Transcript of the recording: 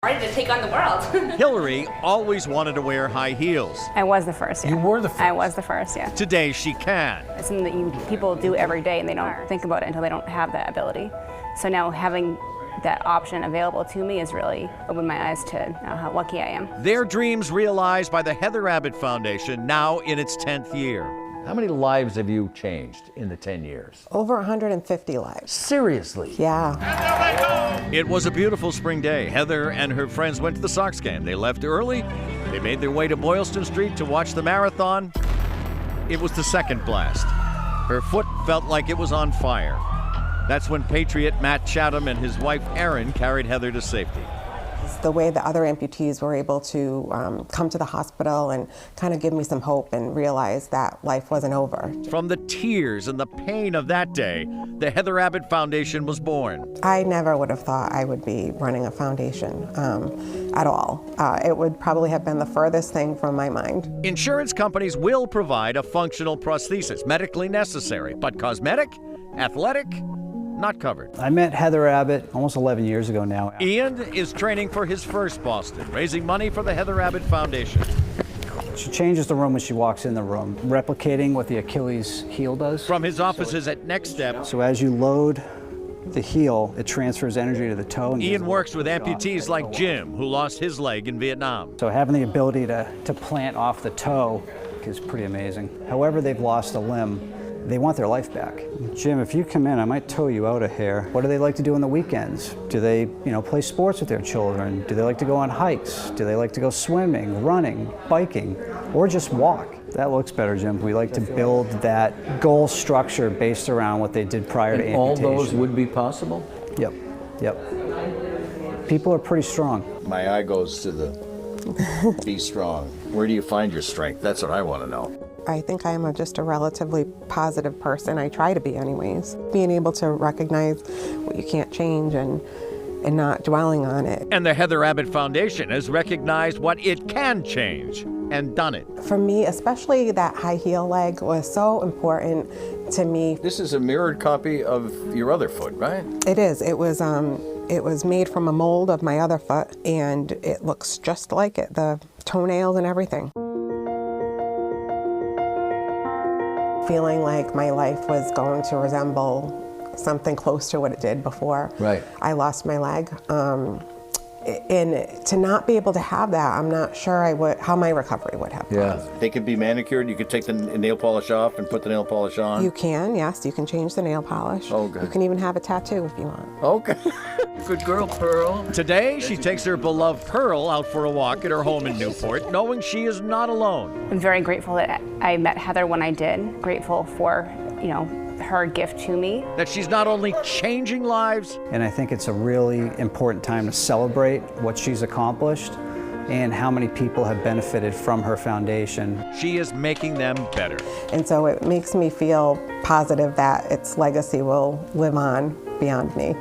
Ready to take on the world. Hillary always wanted to wear high heels. I was the first, yeah. You were the first? I was the first, yeah. Today she can. It's something that people do every day and they don't think about it until they don't have that ability. So now having that option available to me has really opened my eyes to how lucky I am. Their dreams realized by the Heather Abbott Foundation, now in its 10th year. How many lives have you changed in the 10 years? Over 150 lives. Seriously? Yeah. It was a beautiful spring day. Heather and her friends went to the Sox game. They left early. They made their way to Boylston Street to watch the marathon. It was the second blast. Her foot felt like it was on fire. That's when Patriot Matt Chatham and his wife Erin carried Heather to safety. The way the other amputees were able to come to the hospital and kind of give me some hope and realize that life wasn't over. From the tears and the pain of that day, the Heather Abbott Foundation was born. I never would have thought I would be running a foundation at all. It would probably have been the furthest thing from my mind. Insurance companies will provide a functional prosthesis, medically necessary, but cosmetic, athletic, not covered. I met Heather Abbott almost 11 years ago now. Ian is training for his first Boston, raising money for the Heather Abbott Foundation. She changes the room when she walks in the room, replicating what the Achilles heel does. From his offices at Next Step, So as you load the heel, it transfers energy to the toe. And Ian works with amputees like Jim, who lost his leg in Vietnam. So having the ability to plant off the toe is pretty amazing. However they've lost a limb, they want their life back. Jim, if you come in, I might tow you out a hair. What do they like to do on the weekends? Do they, play sports with their children? Do they like to go on hikes? Do they like to go swimming, running, biking, or just walk? That looks better, Jim. We like to build that goal structure based around what they did prior to amputation. All those would be possible? Yep, yep. People are pretty strong. My eye goes to the be strong. Where do you find your strength? That's what I want to know. I think I am just a relatively positive person. I try to be anyways. Being able to recognize what you can't change and not dwelling on it. And the Heather Abbott Foundation has recognized what it can change and done it. For me, especially that high heel leg was so important to me. This is a mirrored copy of your other foot, right? It is. It was made from a mold of my other foot, and it looks just like it, the toenails and everything. Feeling like my life was going to resemble something close to what it did before Right. I lost my leg. And to not be able to have that, I'm not sure how my recovery would have gone. They could be manicured. You could take the nail polish off and put the nail polish on. You can, yes. You can change the nail polish. Oh, good. You can even have a tattoo if you want. Okay. Good girl, Pearl. Today, she takes her beloved Pearl out for a walk at her home in Newport, knowing she is not alone. I'm very grateful that I met Heather when I did. Grateful for, her gift to me. That she's not only changing lives, And I think it's a really important time to celebrate what she's accomplished and how many people have benefited from her foundation. she is making them better. And so it makes me feel positive that its legacy will live on beyond me.